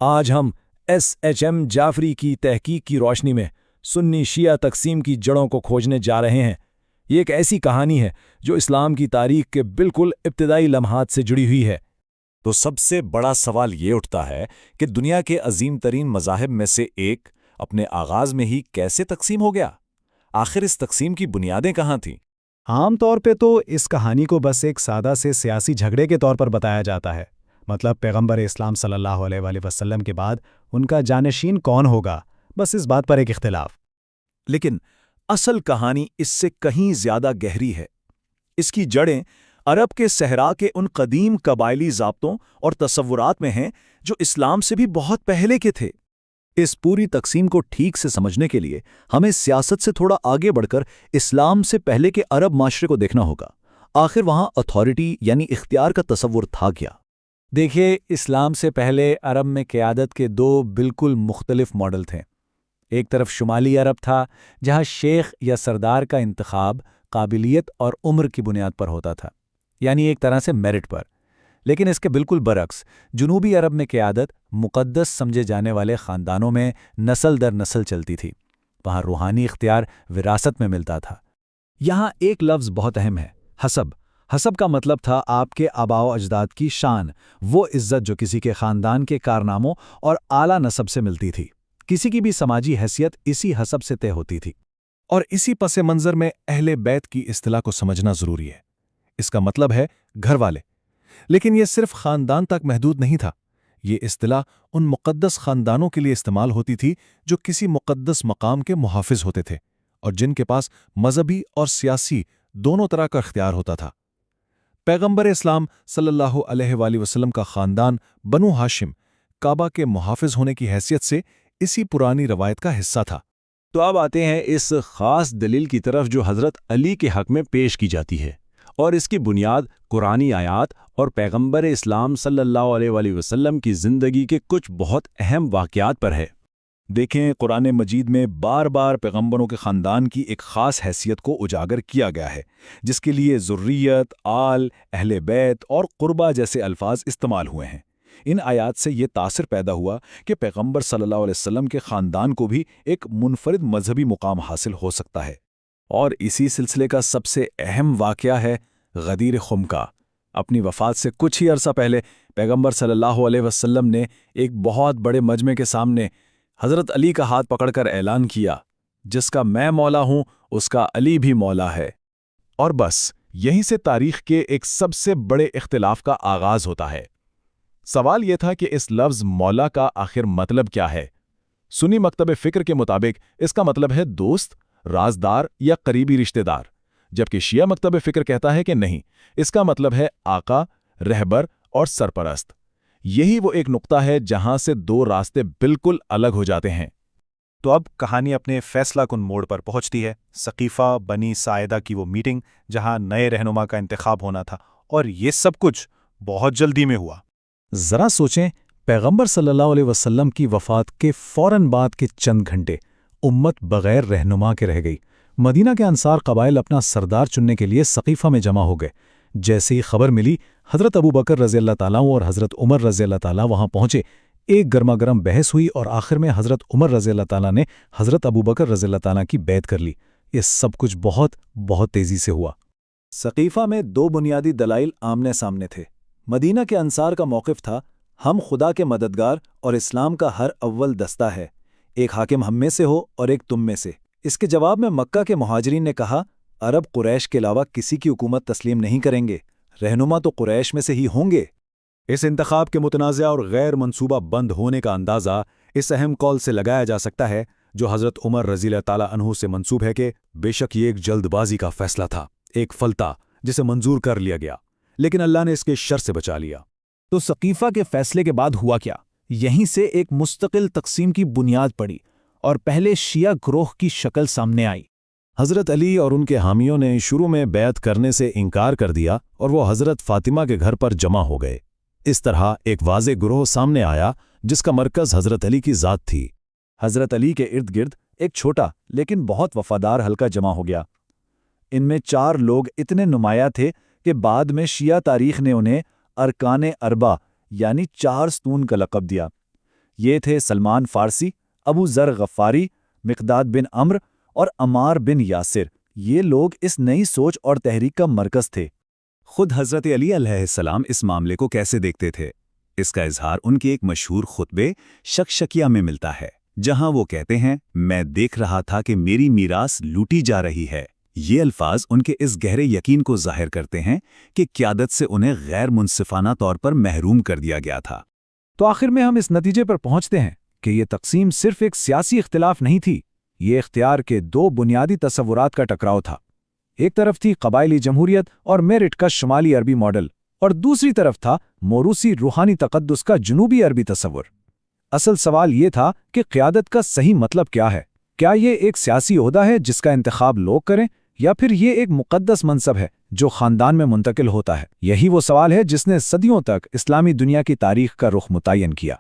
آج ہم SHM جعفری کی تحقیق کی روشنی میں سنی شیعہ تقسیم کی جڑوں کو کھوجنے جا رہے ہیں۔ یہ ایک ایسی کہانی ہے جو اسلام کی تاریخ کے بالکل ابتدائی لمحات سے جڑی ہوئی ہے۔ تو سب سے بڑا سوال یہ اٹھتا ہے کہ دنیا کے عظیم ترین مذاہب میں سے ایک اپنے آغاز میں ہی کیسے تقسیم ہو گیا؟ آخر اس تقسیم کی بنیادیں کہاں تھیں؟ عام طور پہ تو اس کہانی کو بس ایک سادہ سے سیاسی جھگڑے کے طور پر بتایا جاتا ہے، مطلب پیغمبر اسلام صلی اللہ علیہ وآلہ وسلم کے بعد ان کا جانشین کون ہوگا، بس اس بات پر ایک اختلاف۔ لیکن اصل کہانی اس سے کہیں زیادہ گہری ہے۔ اس کی جڑیں عرب کے صحرا کے ان قدیم قبائلی ضابطوں اور تصورات میں ہیں جو اسلام سے بھی بہت پہلے کے تھے۔ اس پوری تقسیم کو ٹھیک سے سمجھنے کے لیے ہمیں سیاست سے تھوڑا آگے بڑھ کر اسلام سے پہلے کے عرب معاشرے کو دیکھنا ہوگا۔ آخر وہاں اتھارٹی یعنی اختیار کا تصور تھا کیا؟ دیکھیے، اسلام سے پہلے عرب میں قیادت کے دو بالکل مختلف ماڈل تھے۔ ایک طرف شمالی عرب تھا، جہاں شیخ یا سردار کا انتخاب قابلیت اور عمر کی بنیاد پر ہوتا تھا، یعنی ایک طرح سے میرٹ پر۔ لیکن اس کے بالکل برعکس جنوبی عرب میں قیادت مقدس سمجھے جانے والے خاندانوں میں نسل در نسل چلتی تھی۔ وہاں روحانی اختیار وراثت میں ملتا تھا۔ یہاں ایک لفظ بہت اہم ہے، حسب۔ حسب کا مطلب تھا آپ کے آباء و اجداد کی شان، وہ عزت جو کسی کے خاندان کے کارناموں اور اعلیٰ نسب سے ملتی تھی۔ کسی کی بھی سماجی حیثیت اسی حسب سے طے ہوتی تھی۔ اور اسی پس منظر میں اہل بیت کی اصطلاح کو سمجھنا ضروری ہے۔ اس کا مطلب ہے گھر والے۔ لیکن یہ صرف خاندان تک محدود نہیں تھا۔ یہ اصطلاح ان مقدس خاندانوں کے لیے استعمال ہوتی تھی جو کسی مقدس مقام کے محافظ ہوتے تھے اور جن کے پاس مذہبی اور سیاسی دونوں طرح کا اختیار ہوتا تھا۔ پیغمبر اسلام صلی اللہ علیہ وآلہ وسلم کا خاندان بنو ہاشم کعبہ کے محافظ ہونے کی حیثیت سے اسی پرانی روایت کا حصہ تھا۔ تو اب آتے ہیں اس خاص دلیل کی طرف جو حضرت علی کے حق میں پیش کی جاتی ہے، اور اس کی بنیاد قرآنی آیات اور پیغمبر اسلام صلی اللہ علیہ وآلہ وسلم کی زندگی کے کچھ بہت اہم واقعات پر ہے۔ دیکھیں، قرآن مجید میں بار بار پیغمبروں کے خاندان کی ایک خاص حیثیت کو اجاگر کیا گیا ہے، جس کے لیے ذریت، آل، اہل بیت اور قربہ جیسے الفاظ استعمال ہوئے ہیں۔ ان آیات سے یہ تاثر پیدا ہوا کہ پیغمبر صلی اللہ علیہ وسلم کے خاندان کو بھی ایک منفرد مذہبی مقام حاصل ہو سکتا ہے۔ اور اسی سلسلے کا سب سے اہم واقعہ ہے غدیر خم کا۔ اپنی وفات سے کچھ ہی عرصہ پہلے پیغمبر صلی اللہ علیہ وسلم نے ایک بہت بڑے مجمع کے سامنے حضرت علی کا ہاتھ پکڑ کر اعلان کیا، جس کا میں مولا ہوں اس کا علی بھی مولا ہے۔ اور بس یہیں سے تاریخ کے ایک سب سے بڑے اختلاف کا آغاز ہوتا ہے۔ سوال یہ تھا کہ اس لفظ مولا کا آخر مطلب کیا ہے؟ سنی مکتب فکر کے مطابق اس کا مطلب ہے دوست، رازدار یا قریبی رشتہ دار، جبکہ شیعہ مکتب فکر کہتا ہے کہ نہیں، اس کا مطلب ہے آقا، رہبر اور سرپرست۔ یہی وہ ایک نقطہ ہے جہاں سے دو راستے بالکل الگ ہو جاتے ہیں۔ تو اب کہانی اپنے فیصلہ کن موڑ پر پہنچتی ہے۔ ثقیفہ بنی ساعدہ کی وہ میٹنگ جہاں نئے رہنما کا انتخاب ہونا تھا، اور یہ سب کچھ بہت جلدی میں ہوا۔ ذرا سوچیں، پیغمبر صلی اللہ علیہ وسلم کی وفات کے فوراً بعد کے چند گھنٹے امت بغیر رہنما کے رہ گئی۔ مدینہ کے انصار قبائل اپنا سردار چننے کے لیے ثقیفہ میں جمع ہو گئے۔ جیسے ہی خبر ملی، حضرت ابو بکر رضی اللہ تعالیٰ اور حضرت عمر رضی اللہ تعالیٰ وہاں پہنچے۔ ایک گرما گرم بحث ہوئی اور آخر میں حضرت عمر رضی اللہ تعالیٰ نے حضرت ابو بکر رضی اللہ تعالیٰ کی بیعت کر لی۔ یہ سب کچھ بہت تیزی سے ہوا۔ ثقیفہ میں دو بنیادی دلائل آمنے سامنے تھے۔ مدینہ کے انصار کا موقف تھا، ہم خدا کے مددگار اور اسلام کا ہر اول دستہ ہے، ایک حاکم ہم میں سے ہو اور ایک تم میں سے۔ اس کے جواب میں مکہ کے مہاجرین نے کہا، عرب قریش کے علاوہ کسی کی حکومت تسلیم نہیں کریں گے، رہنما تو قریش میں سے ہی ہوں گے۔ اس انتخاب کے متنازع اور غیر منصوبہ بند ہونے کا اندازہ اس اہم قول سے لگایا جا سکتا ہے جو حضرت عمر رضی اللہ تعالیٰ عنہ سے منسوب ہے کہ بے شک یہ ایک جلد بازی کا فیصلہ تھا، ایک فلتہ جسے منظور کر لیا گیا، لیکن اللہ نے اس کے شر سے بچا لیا۔ تو ثقیفہ کے فیصلے کے بعد ہوا کیا؟ یہیں سے ایک مستقل تقسیم کی بنیاد پڑی اور پہلے شیعہ گروہ کی شکل سامنے آئی۔ حضرت علی اور ان کے حامیوں نے شروع میں بیعت کرنے سے انکار کر دیا اور وہ حضرت فاطمہ کے گھر پر جمع ہو گئے۔ اس طرح ایک واضح گروہ سامنے آیا جس کا مرکز حضرت علی کی ذات تھی۔ حضرت علی کے ارد گرد ایک چھوٹا لیکن بہت وفادار حلقہ جمع ہو گیا۔ ان میں 4 لوگ اتنے نمایاں تھے کہ بعد میں شیعہ تاریخ نے انہیں ارکان اربع یعنی 4 ستون کا لقب دیا۔ یہ تھے سلمان فارسی، ابو ذر غفاری، مقداد بن عمرو اور عمار بن یاسر۔ یہ لوگ اس نئی سوچ اور تحریک کا مرکز تھے۔ خود حضرت علی علیہ السلام اس معاملے کو کیسے دیکھتے تھے؟ اس کا اظہار ان کے ایک مشہور خطبے شکشکیہ میں ملتا ہے، جہاں وہ کہتے ہیں، میں دیکھ رہا تھا کہ میری میراث لوٹی جا رہی ہے۔ یہ الفاظ ان کے اس گہرے یقین کو ظاہر کرتے ہیں کہ قیادت سے انہیں غیر منصفانہ طور پر محروم کر دیا گیا تھا۔ تو آخر میں ہم اس نتیجے پر پہنچتے ہیں کہ یہ تقسیم صرف ایک سیاسی اختلاف نہیں تھی، یہ اختیار کے دو بنیادی تصورات کا ٹکراؤ تھا۔ ایک طرف تھی قبائلی جمہوریت اور میرٹ کا شمالی عربی ماڈل، اور دوسری طرف تھا موروثی روحانی تقدس کا جنوبی عربی تصور۔ اصل سوال یہ تھا کہ قیادت کا صحیح مطلب کیا ہے؟ کیا یہ ایک سیاسی عہدہ ہے جس کا انتخاب لوگ کریں، یا پھر یہ ایک مقدس منصب ہے جو خاندان میں منتقل ہوتا ہے؟ یہی وہ سوال ہے جس نے صدیوں تک اسلامی دنیا کی تاریخ کا رخ متعین کیا۔